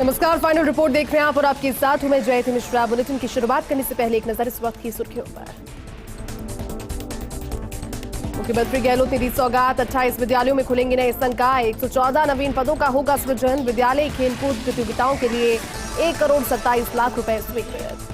नमस्कार, final report देख रहे हैं आप और आपके साथ हूं मैं जयति मिश्रा। बुलेटिन की शुरुआत करने से पहले एक नजर इस वक्त की सुर्खियों पर। मुख्यमंत्री गहलोत ने दी सौगात, 28 विद्यालयों में खुलेंगे नए संकाय, 114 नवीन पदों का होगा सृजन, विद्यालय खेलकूद प्रतियोगिताओं के लिए 1,27,00,000 रुपए स्वीकृत।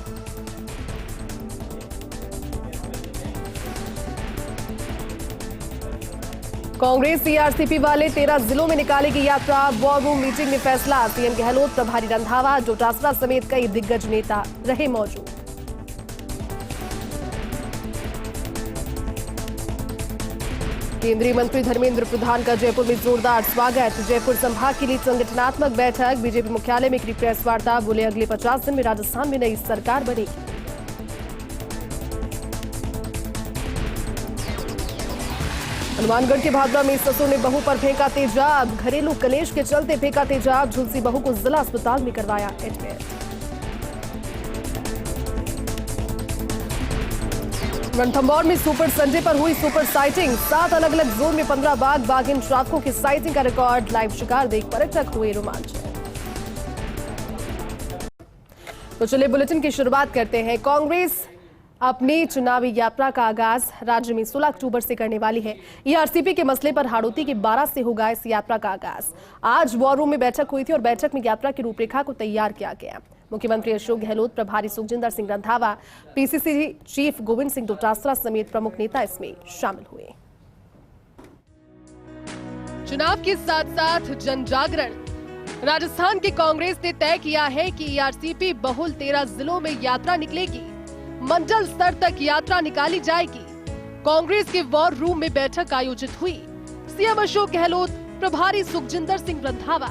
कांग्रेस सीआरसीपी वाले 13 जिलों में निकालेगी यात्रा, वॉर रूम मीटिंग में फैसला। सीएम गहलोत, प्रभारी रंधावा, डोटासरा समेत कई दिग्गज नेता रहे मौजूद। केंद्रीय मंत्री धर्मेंद्र प्रधान का जयपुर में जोरदार स्वागत, जयपुर संभाग के लिए संगठनात्मक बैठक, बीजेपी मुख्यालय में करी प्रेस वार्ता, बोले अगले 50 दिन में राजस्थान में नई सरकार बनेगी। हनुमानगढ़ के भादरा में ससुर ने बहू पर फेंका तेजाब, घरेलू कलेश के चलते फेंका तेजाब, झुलसी बहू को जिला अस्पताल में करवाया एडमिट। रणथंभौर में सुपर संडे पर हुई सुपर साइटिंग, 7 अलग अलग जोन में 15 बाघिन शावकों की साइटिंग का रिकॉर्ड, लाइव शिकार देख पर्यटक हुए रोमांचित। तो चलिए बुलेटिन की शुरुआत करते हैं। कांग्रेस अपनी चुनावी यात्रा का आगाज राज्य में 16 अक्टूबर से करने वाली है। ईआरसीपी के मसले पर हाड़ौती के 12 से होगा इस यात्रा का आगाज। आज वॉर रूम में बैठक हुई थी और बैठक में यात्रा की रूपरेखा को तैयार किया गया। मुख्यमंत्री अशोक गहलोत, प्रभारी सुखजिंदर सिंह रंधावा, पीसीसी चीफ गोविंद सिंह डोटासरा समेत प्रमुख नेता इसमें शामिल हुए। चुनाव के साथ साथ जन जागरण। राजस्थान की कांग्रेस ने तय किया है कि ईआरसीपी बहुल 13 जिलों में यात्रा निकलेगी, मंडल स्तर तक यात्रा निकाली जाएगी। कांग्रेस के वॉर रूम में बैठक आयोजित हुई। सीएम अशोक गहलोत, प्रभारी सुखजिंदर सिंह रंधावा,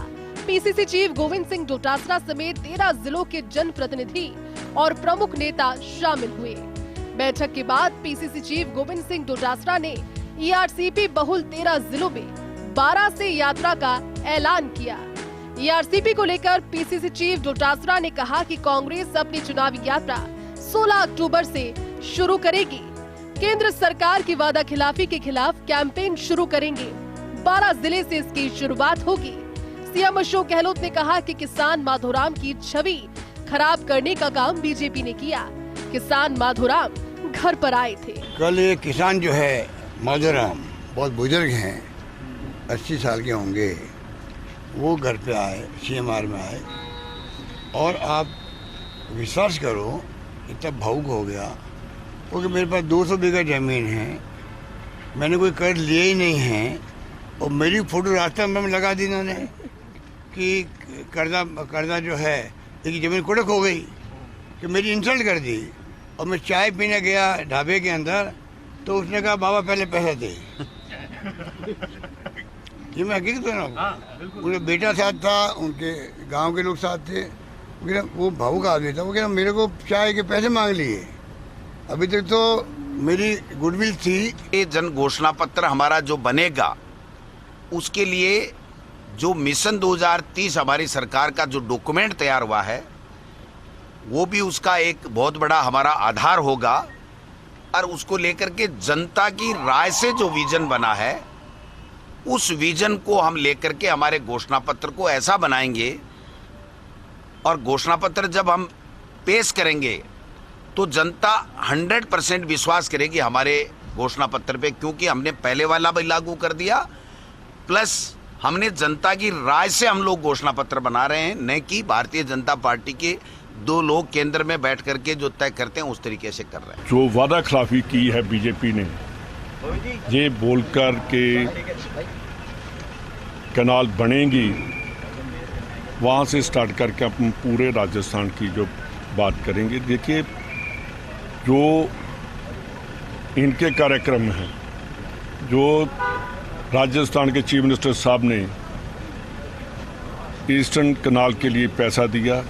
पीसीसी चीफ गोविंद सिंह डोटासरा समेत 13 जिलों के जनप्रतिनिधि और प्रमुख नेता शामिल हुए। बैठक के बाद पीसीसी चीफ गोविंद सिंह डोटासरा ने ईआरसीपी बहुल 13 जिलों में 12 से यात्रा का ऐलान किया। ईआरसीपी को लेकर पीसीसी चीफ डोटासरा ने कहा कि कांग्रेस अपनी चुनावी यात्रा 16 अक्टूबर से शुरू करेगी। केंद्र सरकार की वादा खिलाफी के खिलाफ कैंपेन शुरू करेंगे। 12 जिले से इसकी शुरुआत होगी। सीएम अशोक गहलोत ने कहा कि किसान माधोराम की छवि खराब करने का काम बीजेपी ने किया। किसान माधोराम घर पर आए थे। कल ये किसान जो है माधोराम बहुत बुजुर्ग हैं, 80 साल के होंगे, वो घर पे आए, सीएमआर में आए और आप विश्वास करो इतना भावुक हो गया क्योंकि मेरे पास 200 बीघा जमीन है, मैंने कोई कर्ज लिए ही नहीं है और मेरी फोटो रास्ता में लगा दी इन्होंने कि कर्जा जो है एक जमीन कुड़क हो गई कि मेरी इंसल्ट कर दी। और मैं चाय पीने गया ढाबे के अंदर तो उसने कहा बाबा पहले पैसे दे। ये मैं हकीकत बना हूँ। उनका बेटा साथ था, उनके गांव के लोग साथ थे। वो भावुक आदमी था, वो कह मेरे को चाय के पैसे मांग लिए। अभी तक तो मेरी गुडविल थी। ये जन घोषणा पत्र हमारा जो बनेगा उसके लिए जो मिशन 2030 हमारी सरकार का जो डॉक्यूमेंट तैयार हुआ है वो भी उसका एक बहुत बड़ा हमारा आधार होगा और उसको लेकर के जनता की राय से जो विजन बना है उस विजन को हम लेकर के हमारे घोषणा पत्र को ऐसा बनाएंगे और घोषणा पत्र जब हम पेश करेंगे तो जनता 100% विश्वास करेगी हमारे घोषणा पत्र पे, क्योंकि हमने पहले वाला भी लागू कर दिया प्लस हमने जनता की राय से हम लोग घोषणा पत्र बना रहे हैं, न कि भारतीय जनता पार्टी के 2 लोग केंद्र में बैठ करके जो तय करते हैं उस तरीके से कर रहे हैं। जो वादा खिलाफी की है बीजेपी ने, ये बोलकर के कैनाल बनेंगी, वहाँ से स्टार्ट करके अपन पूरे राजस्थान की जो बात करेंगे। देखिए जो इनके कार्यक्रम हैं, जो राजस्थान के चीफ मिनिस्टर साहब ने ईस्टर्न कैनाल के लिए पैसा दिया,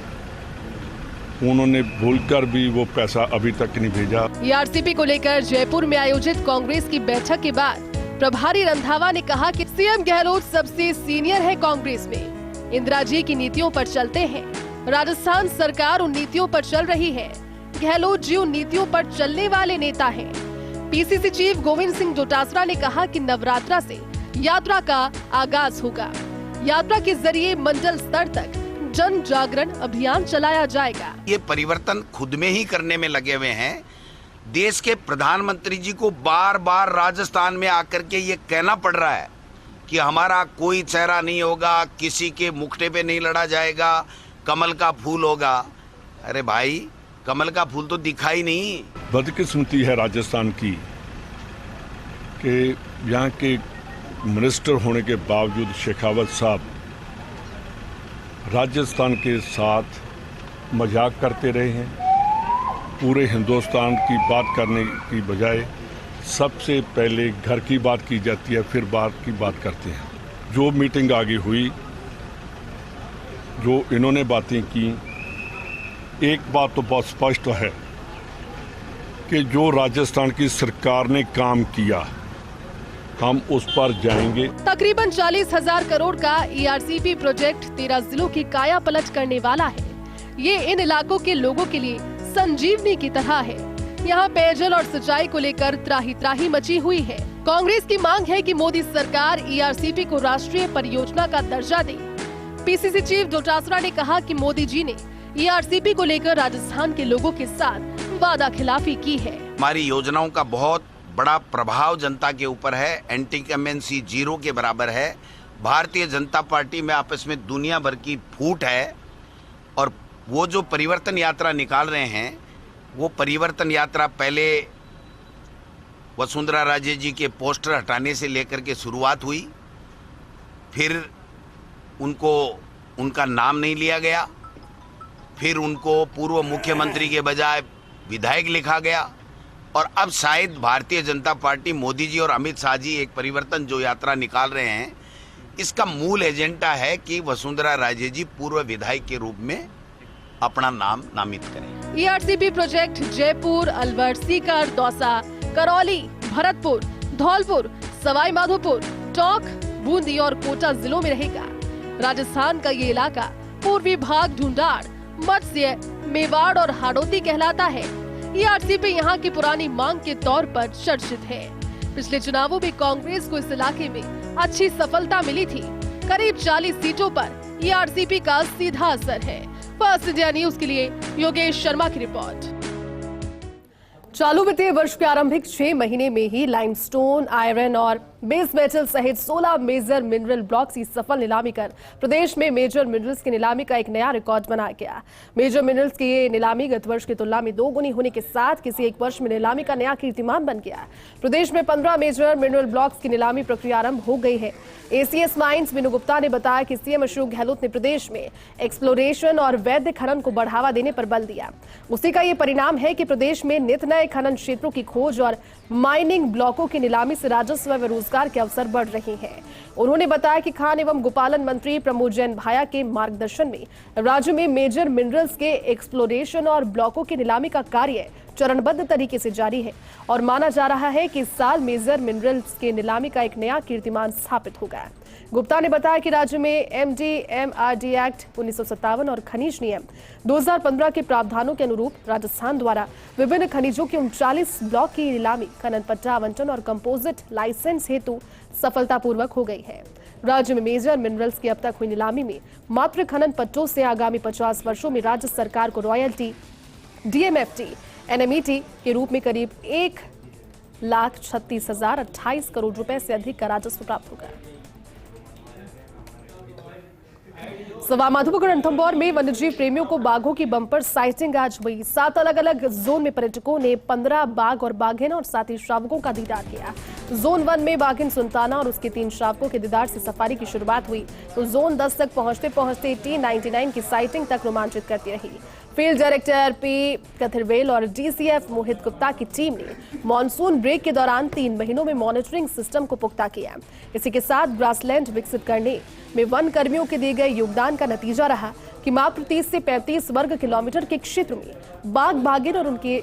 उन्होंने भूलकर भी वो पैसा अभी तक नहीं भेजा। ईआरसीपी को लेकर जयपुर में आयोजित कांग्रेस की बैठक के बाद प्रभारी रंधावा ने कहा कि सीएम गहलोत सबसे सीनियर है कांग्रेस में, इंदिरा जी की नीतियों पर चलते हैं, राजस्थान सरकार उन नीतियों पर चल रही है, गहलोत जी उन नीतियों पर चलने वाले नेता हैं। पीसीसी चीफ गोविंद सिंह डोटासरा ने कहा कि नवरात्रा से यात्रा का आगाज होगा। यात्रा के जरिए मंडल स्तर तक जन जागरण अभियान चलाया जाएगा। ये परिवर्तन खुद में ही करने में लगे हुए हैं। देश के प्रधानमंत्री जी को बार बार राजस्थान में आकर के ये कहना पड़ रहा है कि हमारा कोई चेहरा नहीं होगा, किसी के मुखड़े पे नहीं लड़ा जाएगा, कमल का फूल होगा। अरे भाई, कमल का फूल तो दिखा ही नहीं। बदकिस्मती है राजस्थान की कि यहाँ के मिनिस्टर होने के बावजूद शेखावत साहब राजस्थान के साथ मजाक करते रहे हैं। पूरे हिंदुस्तान की बात करने की बजाय सबसे पहले घर की बात की जाती है, फिर बाहर की बात करते हैं। जो मीटिंग आगे हुई, जो इन्होंने बातें की, एक बात तो बहुत स्पष्ट है कि जो राजस्थान की सरकार ने काम किया हम उस पर जाएंगे। तकरीबन 40,000 करोड़ का ERCP प्रोजेक्ट 13 जिलों की काया पलट करने वाला है। ये इन इलाकों के लोगों के लिए संजीवनी की तरह है। यहाँ पेयजल और सिंचाई को लेकर त्राही त्राही मची हुई है। कांग्रेस की मांग है कि मोदी सरकार ERCP को राष्ट्रीय परियोजना का दर्जा दे। PCC चीफ डोटासरा ने कहा कि मोदी जी ने ERCP को लेकर राजस्थान के लोगों के साथ वादा खिलाफी की है। हमारी योजनाओं का बहुत बड़ा प्रभाव जनता के ऊपर है। एंटी-इंकम्बेंसी 0 के बराबर है। भारतीय जनता पार्टी में आपस में दुनिया भर की फूट है और वो जो परिवर्तन यात्रा निकाल रहे हैं, वो परिवर्तन यात्रा पहले वसुंधरा राजे जी के पोस्टर हटाने से लेकर के शुरुआत हुई, फिर उनको उनका नाम नहीं लिया गया, फिर उनको पूर्व मुख्यमंत्री के बजाय विधायक लिखा गया और अब शायद भारतीय जनता पार्टी, मोदी जी और अमित शाह जी एक परिवर्तन जो यात्रा निकाल रहे हैं, इसका मूल एजेंडा है कि वसुंधरा राजे जी पूर्व विधायक के रूप में अपना नाम नामित करें। ERCP प्रोजेक्ट जयपुर, अलवर, सीकर, दौसा, करौली, भरतपुर, धौलपुर, सवाई माधोपुर, टोंक, बूंदी और कोटा जिलों में रहेगा। राजस्थान का ये इलाका पूर्वी भाग ढूंढाड़, मत्स्य, मेवाड़ और हाड़ौती कहलाता है। ERCP यहाँ की पुरानी मांग के तौर पर चर्चित है। पिछले चुनावों में कांग्रेस को इस इलाके में अच्छी सफलता मिली थी। करीब 40 सीटों पर ERCP का सीधा असर है। फर्स्ट इंडिया न्यूज के लिए योगेश शर्मा की रिपोर्ट। चालू वित्तीय वर्ष के आरंभिक 6 महीने में ही लाइमस्टोन, आयरन और बेस मेटल सहित 16 मेजर मिनरल ब्लॉक्स की सफल नीलामी कर प्रदेश में मेजर मिनरल्स की नीलामी का एक नया रिकॉर्ड बनाया गया। मेजर मिनरल्स की ये नीलामी गत वर्ष की तुलना में 2 गुनी होने के साथ किसी एक वर्ष में नीलामी का नया कीर्तिमान बन गया। प्रदेश में 15 मेजर मिनरल ब्लॉक्स की नीलामी प्रक्रिया आरंभ हो गई है। ACS माइंस विनू गुप्ता ने बताया कि CM अशोक गहलोत ने प्रदेश में एक्सप्लोरेशन और वैध खनन को बढ़ावा देने पर बल दिया। उसी का ये परिणाम है कि प्रदेश में नित नए खनन क्षेत्रों की खोज और माइनिंग ब्लॉकों की नीलामी से राजस्व व रोजगार के अवसर बढ़ रहे हैं। उन्होंने बताया कि खान एवं गोपालन मंत्री प्रमोद जैन भाया के मार्गदर्शन में राज्य में मेजर मिनरल्स के एक्सप्लोरेशन और ब्लॉकों की नीलामी का कार्य चरणबद्ध तरीके से जारी है और माना जा रहा है कि इस साल मेजर मिनरल्स के नीलामी का एक नया कीर्तिमान स्थापित होगा। गुप्ता ने बताया कि राज्य में MD-MRD एक्ट 1957 और खनिज नियम 2015 के प्रावधानों के अनुरूप राजस्थान द्वारा विभिन्न खनिजों के 39 ब्लॉक की नीलामी, खनन पट्टा आवंटन और कंपोजिट लाइसेंस हेतु सफलतापूर्वक हो गई है। राज्य में मेजर मिनरल्स की अब तक हुई नीलामी में मात्र खनन पट्टों से आगामी 50 वर्षों में राज्य सरकार को रॉयल्टी, DMFT, NMET के रूप में करीब 1,36,028 करोड़ रुपए से अधिक का राजस्व प्राप्त होगा। सवा माधोपुर रणथंभौर में वन्यजीव प्रेमियों को बाघों की बम्पर साइटिंग आज हुई। 7 अलग अलग जोन में पर्यटकों ने 15 बाघ और बाघिन और साथ ही शावकों का दीदार किया। जोन 1 में बाघिन सुल्ताना और उसके 3 शावकों के दीदार से सफारी की शुरुआत हुई तो जोन 10 तक पहुंचते पहुंचते T99 की साइटिंग तक रोमांचित करती रही। फील्ड डायरेक्टर P कथिरवेल और DCF मोहित गुप्ता की टीम ने मॉनसून ब्रेक के दौरान 3 महीनों में मॉनिटरिंग सिस्टम को पुख्ता किया। इसी के साथ ग्रासलैंड विकसित करने में वन कर्मियों के दिए गए योगदान का नतीजा रहा कि मात्र 30 से 35 वर्ग किलोमीटर के क्षेत्र में बाघ, बाघिन और उनके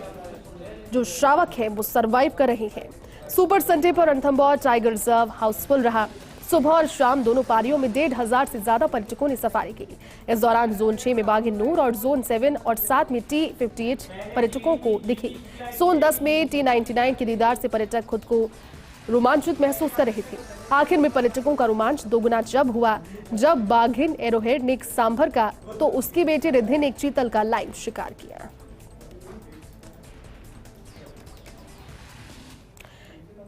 जो शावक हैं वो सर्वाइव कर रहे हैं। सुपर संडे पर रणथंभौर टाइगर रिजर्व हाउसफुल रहा। सुबह और शाम दोनों पारियों में 1,500 से ज्यादा पर्यटकों ने सफारी की। इस दौरान जोन 6 में बाघिन नूर और जोन 7 और 7 में T58 पर्यटकों को दिखी। जोन 10 में T99 के दीदार से पर्यटक खुद को रोमांचित महसूस कर रही थी। आखिर में पर्यटकों का रोमांच दोगुना जब हुआ जब बाघिन एरोहेड ने एक सांभर का तो उसकी बेटी रिद्धि ने एक चीतल का लाइव शिकार किया।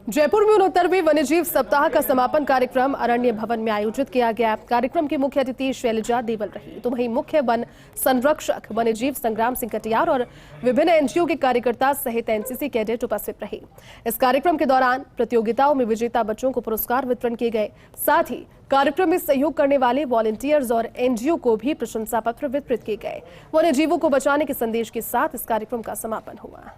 जयपुर में 69वें वन्यजीव सप्ताह का समापन कार्यक्रम अरण्य भवन में आयोजित किया गया। कार्यक्रम की मुख्य अतिथि शैलजा देवल रही, तो वहीं मुख्य वन संरक्षक वन्यजीव संग्राम सिंह कटियार और विभिन्न एनजीओ के कार्यकर्ता सहित एनसीसी कैडेट उपस्थित रहे। इस कार्यक्रम के दौरान प्रतियोगिताओं में विजेता बच्चों को पुरस्कार वितरण किए गए। साथ ही कार्यक्रम में सहयोग करने वाले वॉलंटियर्स और एनजीओ को भी प्रशंसा पत्र वितरित किए गए। वन्यजीवों को बचाने के संदेश के साथ इस कार्यक्रम का समापन हुआ।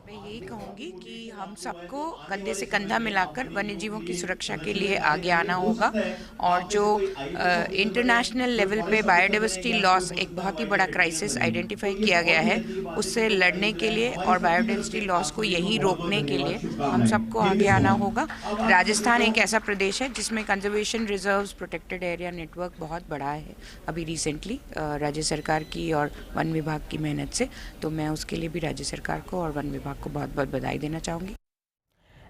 मैं यही कहूँगी कि हम सबको कंधे से कंधा मिलाकर वन्यजीवों की सुरक्षा के लिए आगे आना होगा। और जो इंटरनेशनल लेवल पे बायोडाइवर्सिटी लॉस एक बहुत ही बड़ा क्राइसिस आइडेंटिफाई किया गया है, उससे लड़ने के लिए और बायोडाइवर्सिटी लॉस को यहीं रोकने के लिए हम सबको आगे आना होगा। राजस्थान एक ऐसा प्रदेश है जिसमें conservation reserves protected area network बहुत बड़ा है अभी रिसेंटली राज्य सरकार की और वन विभाग की मेहनत से, तो मैं उसके लिए भी राज्य सरकार को और वन विभाग को बहुत बहुत बधाई देना चाहूंगी।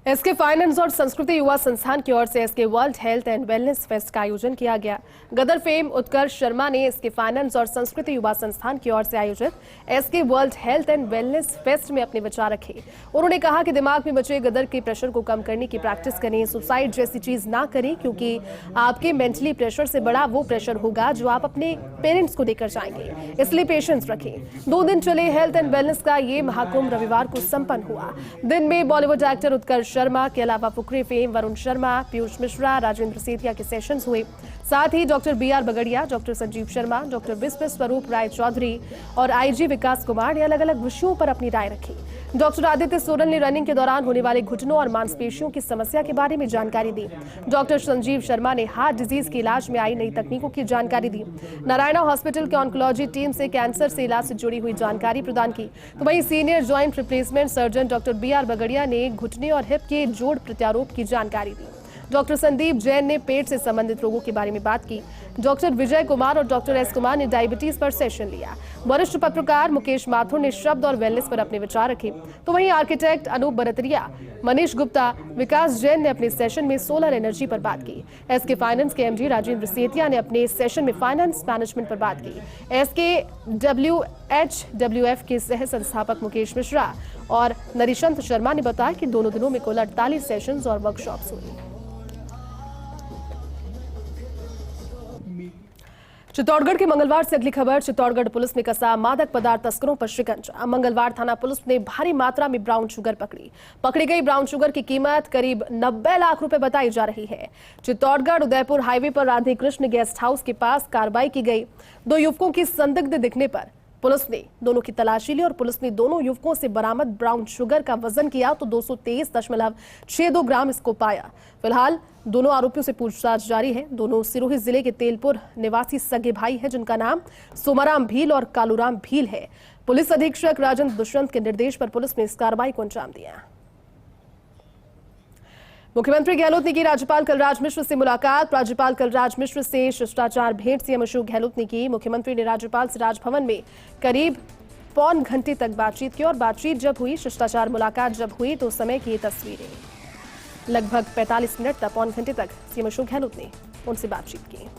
एसके फाइनेंस और संस्कृति युवा संस्थान की ओर से SK world health and wellness fest का आयोजन किया गया। गदर फेम उत्कर्ष शर्मा ने एसके फाइनेंस और संस्कृति युवा संस्थान की ओर से आयोजित SK world health and wellness fest में अपने विचार रखे। उन्होंने कहा कि दिमाग में बचे गदर के प्रेशर को कम करने की प्रैक्टिस करें, सुसाइड जैसी चीज ना करें, क्योंकि आपके मेंटली प्रेशर से बड़ा वो प्रेशर होगा जो आप अपने पेरेंट्स को देकर जाएंगे, इसलिए पेशेंस रखें। 2 दिन चले हेल्थ एंड वेलनेस का ये महाकुंभ रविवार को संपन्न हुआ। दिन में बॉलीवुड एक्टर उत्कर्ष शर्मा के अलावा फुकरे फेम वरुण शर्मा, पीयूष मिश्रा, राजेंद्र सेठिया के सेशंस हुए। साथ ही doctor BR Bagaria, doctor Sanjeev Sharma, doctor Vishwa Swaroop राय चौधरी और आईजी विकास कुमार ने अलग अलग विषयों पर अपनी राय रखी। डॉक्टर आदित्य सोरेन ने रनिंग के दौरान होने वाले घुटनों और मांसपेशियों की समस्या के बारे में जानकारी दी। डॉक्टर संजीव शर्मा ने हार्ट डिजीज के इलाज में आई नई तकनीकों की जानकारी दी। नारायणा हॉस्पिटल के ऑन्कोलॉजी टीम से कैंसर से इलाज से जुड़ी हुई जानकारी प्रदान की। तो वहीं senior joint replacement surgeon doctor BR Bagaria ने घुटने और हिप के जोड़ प्रत्यारोप की जानकारी दी। डॉक्टर संदीप जैन ने पेट से संबंधित रोगों के बारे में बात की। डॉक्टर विजय कुमार और डॉक्टर एस कुमार ने डायबिटीज पर सेशन लिया। वरिष्ठ पत्रकार मुकेश माथुर ने शब्द और वेलनेस पर अपने विचार रखे। तो वहीं आर्किटेक्ट अनूप बरतरिया, मनीष गुप्ता, विकास जैन ने अपने सेशन में सोलर एनर्जी पर बात की। एसके फाइनेंस के एमडी राजेंद्र सेठिया ने अपने सेशन में फाइनेंस मैनेजमेंट पर बात की। एसके WHWF के सह संस्थापक मुकेश मिश्रा और नरिशंत शर्मा ने बताया कि दोनों दिनों में कुल 48 सेशंस और वर्कशॉप्स हुई। चित्तौड़गढ़ के मंगलवार से अगली खबर। चित्तौड़गढ़ पुलिस ने कसा मादक पदार्थ तस्करों पर शिकंजा। मंगलवार थाना पुलिस ने भारी मात्रा में ब्राउन शुगर पकड़ी गई ब्राउन शुगर की कीमत करीब 90 लाख रुपए बताई जा रही है। चित्तौड़गढ़ उदयपुर हाईवे पर राधे कृष्ण गेस्ट हाउस के पास कार्रवाई की गई। 2 युवकों की संदिग्ध दिखने पर पुलिस ने दोनों की तलाशी ली और पुलिस ने दोनों युवकों से बरामद ब्राउन शुगर का वजन किया तो 223.62 ग्राम इसको पाया। फिलहाल दोनों आरोपियों से पूछताछ जारी है। दोनों सिरोही जिले के तेलपुर निवासी सगे भाई हैं, जिनका नाम सोमाराम भील और कालूराम भील है। पुलिस अधीक्षक राजेंद्र दुष्यंत के निर्देश पर पुलिस ने इस कार्रवाई को अंजाम दिया। मुख्यमंत्री गहलोत ने की राज्यपाल कलराज मिश्र से मुलाकात। राज्यपाल कलराज मिश्र से शिष्टाचार भेंट सीएम अशोक गहलोत ने की। मुख्यमंत्री ने राज्यपाल से राजभवन में करीब पौन घंटे तक बातचीत की और बातचीत जब हुई, शिष्टाचार मुलाकात जब हुई तो उस समय की ये तस्वीरें। लगभग 45 मिनट तक, पौन घंटे तक सीएम अशोक गहलोत ने उनसे बातचीत की।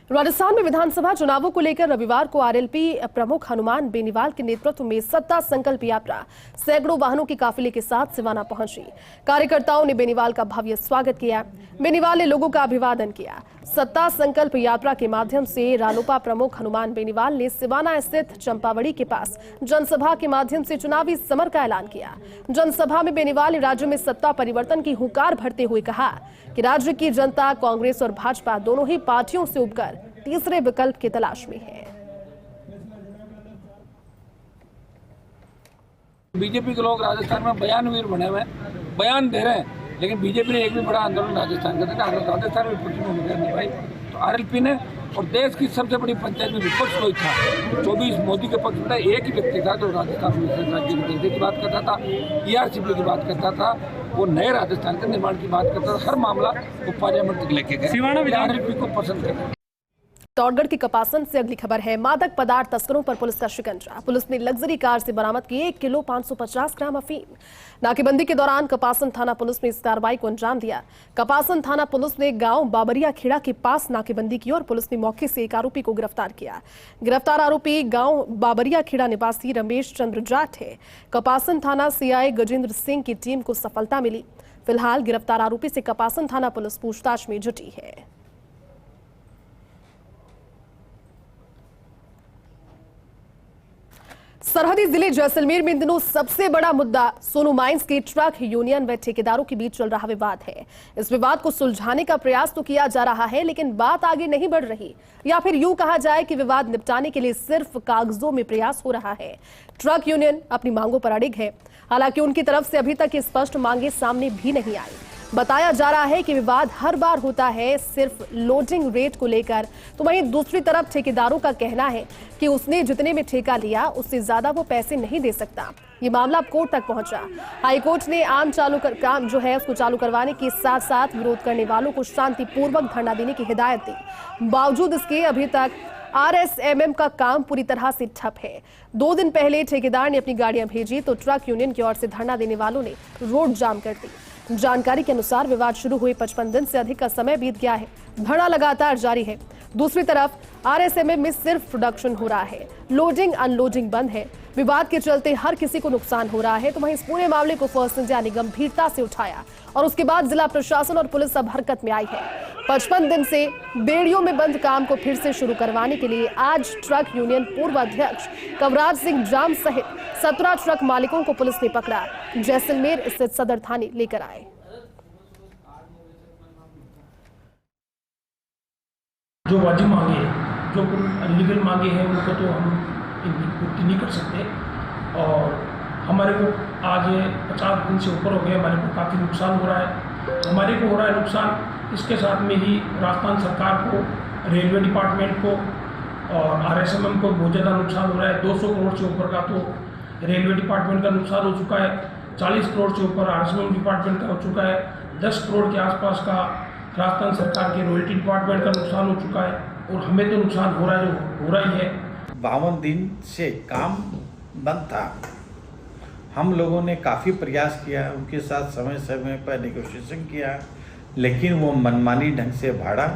राजस्थान में विधानसभा चुनावों को लेकर रविवार को आरएलपी प्रमुख हनुमान बेनीवाल के नेतृत्व में सत्ता संकल्प यात्रा सैकड़ों वाहनों के काफिले के साथ सिवाना पहुंची। कार्यकर्ताओं ने बेनीवाल का भव्य स्वागत किया। बेनीवाल ने लोगों का अभिवादन किया। सत्ता संकल्प यात्रा के माध्यम से रालोपा प्रमुख हनुमान बेनीवाल ने सिवाना स्थित चंपावड़ी के पास जनसभा के माध्यम से चुनावी समर का ऐलान किया। जनसभा में बेनीवाल ने राज्य में सत्ता परिवर्तन की हुंकार भरते हुए कहा कि राज्य की जनता कांग्रेस और भाजपा दोनों ही पार्टियों से उबकर तीसरे विकल्प की तलाश में है। बीजेपी के लोग राजस्थान में बयानवीर बने हुए बयान दे रहे हैं, लेकिन बीजेपी ने एक भी बड़ा आंदोलन राजस्थान का राजस्थान में प्रति भूमिका निभाई। तो आरएलपी ने और देश की सबसे बड़ी पंचायत में विपक्ष कोई था 24 मोदी के पक्ष में एक ही व्यक्ति था जो राजस्थान में राज्य में की बात करता था, ERCP की बात करता था, वो नए राजस्थान के निर्माण की बात करता था। हर मामला वो पार्लियामेंट तक लेके गए। आरएलपी को पसंद करते चित्तौड़गढ़ की कपासन से अगली खबर है। मादक पदार्थ तस्करों पर पुलिस का शिकंजा। पुलिस ने लग्जरी कार से बरामद की 1 किलो 550 ग्राम अफीम। नाकेबंदी के दौरान कपासन थाना पुलिस ने इस कार्रवाई को अंजाम दिया। कपासन थाना पुलिस ने गांव बाबरिया खेड़ा के पास नाकेबंदी की और पुलिस ने मौके से एक आरोपी को गिरफ्तार किया। गिरफ्तार आरोपी गांव बाबरिया खेड़ा निवासी रमेश चंद्र जाट है। कपासन थाना सीआई गजेंद्र सिंह की टीम को सफलता मिली। फिलहाल गिरफ्तार आरोपी से कपासन थाना पुलिस पूछताछ में जुटी है। सरहदी जिले जैसलमेर में इन दिनों सबसे बड़ा मुद्दा सोनू माइंस के ट्रक यूनियन व ठेकेदारों के बीच चल रहा विवाद है। इस विवाद को सुलझाने का प्रयास तो किया जा रहा है, लेकिन बात आगे नहीं बढ़ रही, या फिर यूं कहा जाए कि विवाद निपटाने के लिए सिर्फ कागजों में प्रयास हो रहा है। ट्रक यूनियन अपनी मांगों पर अड़िग है। हालांकि उनकी तरफ से अभी तक ये स्पष्ट मांगे सामने भी नहीं आई। बताया जा रहा है कि विवाद हर बार होता है सिर्फ लोडिंग रेट को लेकर। तो वहीं दूसरी तरफ ठेकेदारों का कहना है कि उसने जितने में ठेका लिया उससे ज्यादा वो पैसे नहीं दे सकता। ये मामला अब कोर्ट तक पहुंचा। हाईकोर्ट ने काम जो है उसको चालू करवाने के साथ साथ विरोध करने वालों को शांतिपूर्वक धरना देने की हिदायत दी। बावजूद इसके अभी तक RSMM का काम पूरी तरह से ठप है। 2 दिन पहले ठेकेदार ने अपनी गाड़ियां भेजी तो ट्रक यूनियन की ओर से धरना देने वालों ने रोड जाम कर दी। जानकारी के अनुसार विवाद शुरू हुए 55 दिन से अधिक का समय बीत गया है। धरना लगातार जारी है। दूसरी तरफ RSMM में सिर्फ प्रोडक्शन हो रहा है, लोडिंग अनलोडिंग बंद है। विवाद के चलते हर किसी को नुकसान हो रहा है। तो वहीं इस पूरे मामले को फर्स्ट इंडिया ने गंभीरता से उठाया और उसके बाद जिला प्रशासन और पुलिस अब हरकत में आई है। 55 दिन से बेड़ियों में बंद काम को फिर से शुरू करवाने के लिए आज ट्रक यूनियन पूर्व अध्यक्ष कवराज सिंह जाम सहित 17 ट्रक मालिकों को पुलिस ने पकड़ा। जैसलमेर स्थित सदर थाने लेकर आए। जो वाजिब मांगे, जो लीगल मांगे हैं, उनको तो हम पूर्ति नहीं कर सकते। और हमारे को आज 50 दिन से ऊपर हो गए, हमारे को काफ़ी नुकसान हो रहा है। हमारे को हो रहा है नुकसान, इसके साथ में ही राजस्थान सरकार को, रेलवे डिपार्टमेंट को और RSMM को बहुत ज़्यादा नुकसान हो रहा है। 200 करोड़ से ऊपर का तो रेलवे डिपार्टमेंट का नुकसान हो चुका है, 40 करोड़ से ऊपर RSMM डिपार्टमेंट का हो चुका है, 10 करोड़ के आसपास का राजस्थान सरकार के रॉयल्टी डिपार्टमेंट का नुकसान हो चुका है। और हमें तो नुकसान हो रहा है, जो हो रहा ही है। 52 दिन से काम बंद था। हम लोगों ने काफ़ी प्रयास किया, उनके साथ समय समय पर नेगोशिएशन किया, लेकिन वो मनमानी ढंग से भाड़ा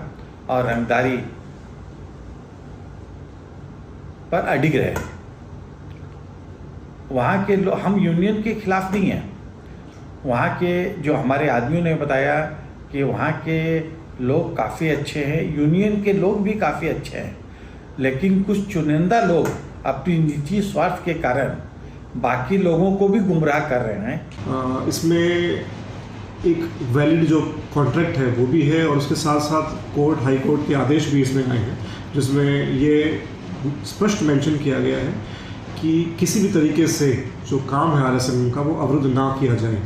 और रंगदारी पर अडिग रहे। वहाँ के लोग, हम यूनियन के खिलाफ नहीं हैं। वहाँ के जो हमारे आदमियों ने बताया कि वहाँ के लोग काफ़ी अच्छे हैं, यूनियन के लोग भी काफ़ी अच्छे हैं, लेकिन कुछ चुनिंदा लोग अपनी निजी स्वार्थ के कारण बाकी लोगों को भी गुमराह कर रहे हैं। इसमें एक वैलिड जो कॉन्ट्रैक्ट है वो भी है और उसके साथ साथ कोर्ट, हाई कोर्ट के आदेश भी इसमें आए हैं, जिसमें ये स्पष्ट मेंशन किया गया है कि किसी भी तरीके से जो काम है RSMM का वो अवरुद्ध ना किया जाए।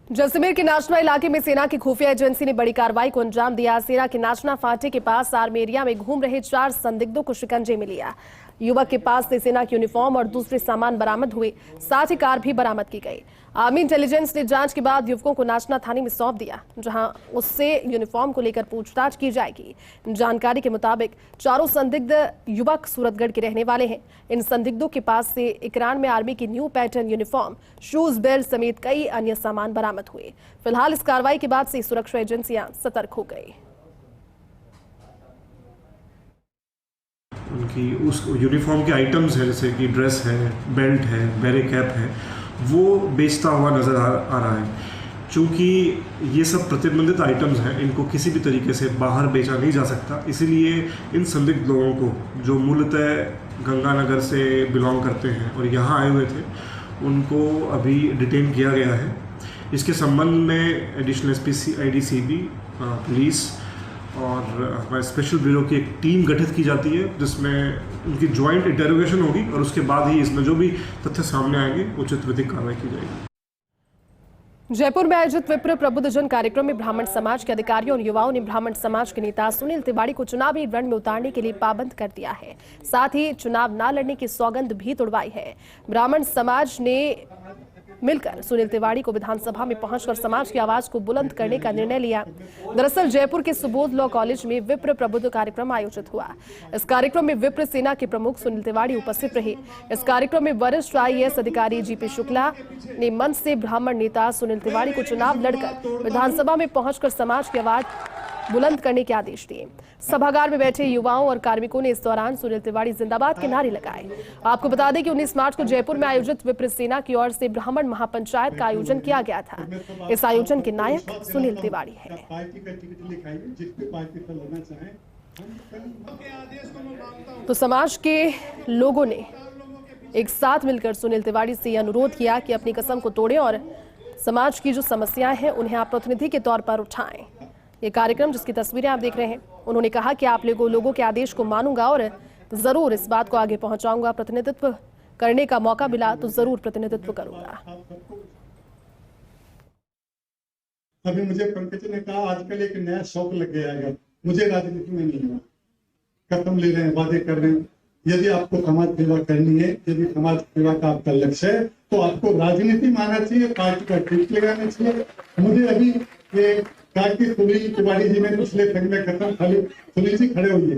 जैसलमेर के नाचना इलाके में सेना की खुफिया एजेंसी ने बड़ी कार्रवाई को अंजाम दिया। सेना के नाचना फाटे के पास आर्मी एरिया में घूम रहे 4 संदिग्धों को शिकंजे में लिया। युवक के पास से सेना की यूनिफॉर्म और दूसरे सामान बरामद हुए, साथ ही कार भी बरामद की गई। आर्मी इंटेलिजेंस ने जांच के बाद युवकों को नाचना थाने में सौंप दिया, जहां उससे यूनिफॉर्म को लेकर पूछताछ की जाएगी। जानकारी के मुताबिक चारों संदिग्ध युवक सूरतगढ़ के रहने वाले हैं। इन संदिग्धों के पास से इकरान में आर्मी की new pattern uniform, shoes, belt समेत कई अन्य सामान बरामद हुए। फिलहाल इस कार्रवाई के बाद से सुरक्षा एजेंसियां सतर्क हो गई। उनकी उस यूनिफॉर्म के आइटम्स हैं, जैसे कि ड्रेस है, बेल्ट है, बैरे कैप है, वो बेचता हुआ नज़र आ रहा है। चूँकि ये सब प्रतिबंधित आइटम्स हैं, इनको किसी भी तरीके से बाहर बेचा नहीं जा सकता, इसीलिए इन संदिग्ध लोगों को जो मूलतः गंगानगर से बिलोंग करते हैं और यहाँ आए हुए थे, उनको अभी डिटेन किया गया है। इसके संबंध में एडिशनल SP IDCB, पुलिस और हमारे स्पेशल ब्यूरो की एक टीम गठित की जाती है, जिसमें उनकी ज्वाइंट इंटरोगेशन होगी और उसके बाद ही इसमें जो भी तथ्य सामने आएंगे उचित विधिक कार्रवाई की जाएगी। जयपुर में आयोजित विप्र प्रबुद्धजन कार्यक्रम में ब्राह्मण समाज के अधिकारियों और युवाओं ने ब्राह्मण समाज के नेता सुनील तिवारी को चुनावी रण में उतारने के लिए पाबंद कर दिया है। साथ ही चुनाव न लड़ने की सौगंध भी तुड़वाई है। ब्राह्मण समाज ने मिलकर सुनील तिवारी को विधानसभा में पहुंचकर समाज की आवाज को बुलंद करने का निर्णय लिया। दरअसल जयपुर के सुबोध लॉ कॉलेज में विप्र प्रबुद्ध कार्यक्रम आयोजित हुआ। इस कार्यक्रम में विप्र सेना के प्रमुख सुनील तिवारी उपस्थित रहे। इस कार्यक्रम में वरिष्ठ IAS अधिकारी GP शुक्ला ने मंच से ब्राह्मण नेता सुनील तिवारी को चुनाव लड़कर विधानसभा में पहुंचकर समाज की आवाज बुलंद करने के आदेश दिए। सभागार में बैठे युवाओं और कार्मिकों ने इस दौरान सुनील तिवारी जिंदाबाद के नारे लगाए। आपको बता दें कि 19 मार्च को जयपुर में आयोजित विप्र सेना की ओर से ब्राह्मण महापंचायत का आयोजन किया गया था। इस आयोजन के नायक सुनील तिवारी हैं। तो समाज के लोगों ने एक साथ मिलकर सुनील तिवारी से अनुरोध किया कि अपनी कसम को तोड़ें और समाज की जो समस्याएं हैं उन्हें आप प्रतिनिधि के तौर पर उठाएं। ये कार्यक्रम जिसकी तस्वीरें आप देख रहे हैं, उन्होंने कहा कि आप लोगों के आदेश को मानूंगा और जरूर इस बात को आगे पहुंचाऊंगा। प्रतिनिधित्व करने का मौका मिला तो जरूर प्रतिनिधित्व करूंगा। अभी मुझे पंकज ने कहा आजकल एक नया शौक लग गया है, मुझे राजनीति में नहीं है। कसम ले रहे हैं, वादे कर रहे हैं। यदि आपको समाज सेवा करनी है, यदि समाज सेवा का आपका लक्ष्य है तो आपको राजनीति में आना चाहिए, पार्टी का टिकट लगाना चाहिए। मुझे अभी ये सुनील तिवारी जी ने पिछले संघ में कसम खाली सुनील जी खड़े हुए,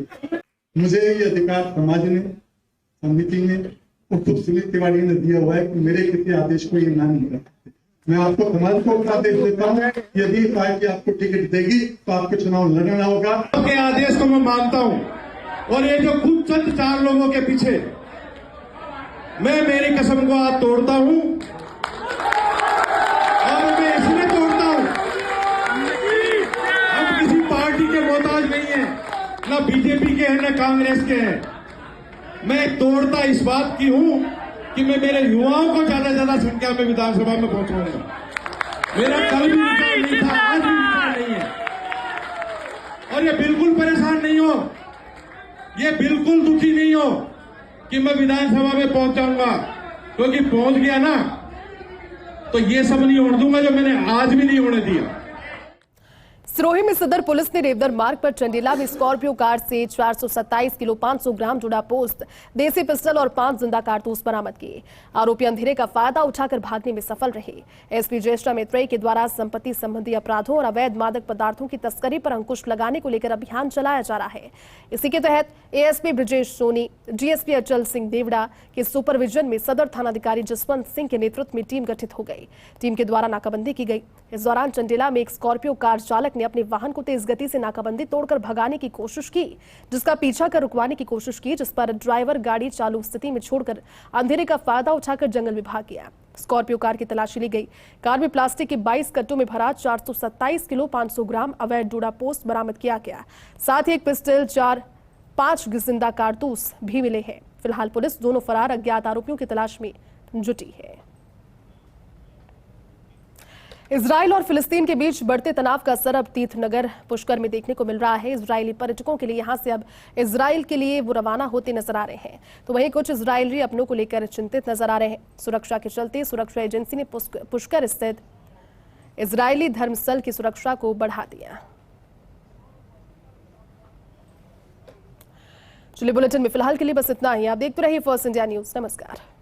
मुझे ये अधिकार समाज ने, समिति ने और खुद सुनील तिवारी ने दिया हुआ है कि मेरे किसी आदेश को ये ना नहीं करते। मैं आपको समाज को आदेश देता हूँ, यदि पार्टी आपको टिकट देगी तो आपको चुनाव लड़ना होगा। के आदेश को मैं मानता हूँ और ये जो खुद चंद 4 लोगों के पीछे मैं मेरी कसम को आज तोड़ता हूँ और मैं इसलिए तोड़ता हूँ, हम किसी पार्टी के मोहताज नहीं है, ना बीजेपी के हैं ना कांग्रेस के हैं। मैं तोड़ता इस बात की हूँ कि मैं मेरे युवाओं को ज्यादा संख्या में विधानसभा में पहुंचाऊंगा। मेरा कल भी विचार नहीं था, आज भी विचार नहीं है और ये बिल्कुल परेशान नहीं हो, ये बिल्कुल दुखी नहीं हो कि मैं विधानसभा में पहुंचाऊंगा, क्योंकि पहुंच गया ना तो ये सब नहीं होने दूंगा जो मैंने आज भी नहीं होने दिया। सिरोही में सदर पुलिस ने रेवदर मार्ग पर चंडीला में स्कॉर्पियो कार से 427 किलो 500 ग्राम जुड़ा पोस्त, देसी पिस्टल और 5 जिंदा कारतूस बरामद किए। आरोपी अंधेरे का फायदा उठाकर भागने में सफल रहे। एसपी ज्येष्ठा मैत्रेयी के द्वारा संपत्ति संबंधी अपराधों और अवैध मादक पदार्थों की तस्करी पर अंकुश लगाने को लेकर अभियान चलाया जा रहा है। इसी के तहत ASP ब्रजेश सोनी, DSP अचल सिंह देवड़ा के सुपरविजन में सदर थानाधिकारी जसवंत सिंह के नेतृत्व में टीम गठित हो गई। टीम के द्वारा नाकाबंदी की गई। इस दौरान चंडीला में एक स्कॉर्पियो कार चालक ने अपने वाहन को तेज गति से नाकाबंदी तोड़कर भगाने की कोशिश की, जिसका पीछा कर रुकवाने की कोशिश की, जिस पर ड्राइवर गाड़ी चालू स्थिति में छोड़कर अंधेरे का फायदा उठाकर जंगल में भाग गया। स्कॉर्पियो कार की तलाशी ली गई। कार में प्लास्टिक के 22 कट्टों में भरा 427 किलो 500 ग्राम अवैध डोडा पोस्ट बरामद किया गया। साथ ही एक पिस्टल, 5 जिंदा कारतूस भी मिले हैं। फिलहाल पुलिस दोनों फरार अज्ञात आरोपियों की तलाश में जुटी है। इजराइल और फिलिस्तीन के बीच बढ़ते तनाव का असर अब तीर्थनगर पुष्कर में देखने को मिल रहा है। इजरायली पर्यटकों के लिए यहां से अब इजराइल के लिए वो रवाना होते नजर आ रहे हैं, तो वहीं कुछ इजरायली अपनों को लेकर चिंतित नजर आ रहे हैं। सुरक्षा के चलते सुरक्षा एजेंसी ने पुष्कर स्थित इजरायली धर्मस्थल की सुरक्षा को बढ़ा दिया। चलिए, बुलेटिन में फिलहाल के लिए बस इतना ही। आप देखते रहिए फर्स्ट इंडिया न्यूज। नमस्कार।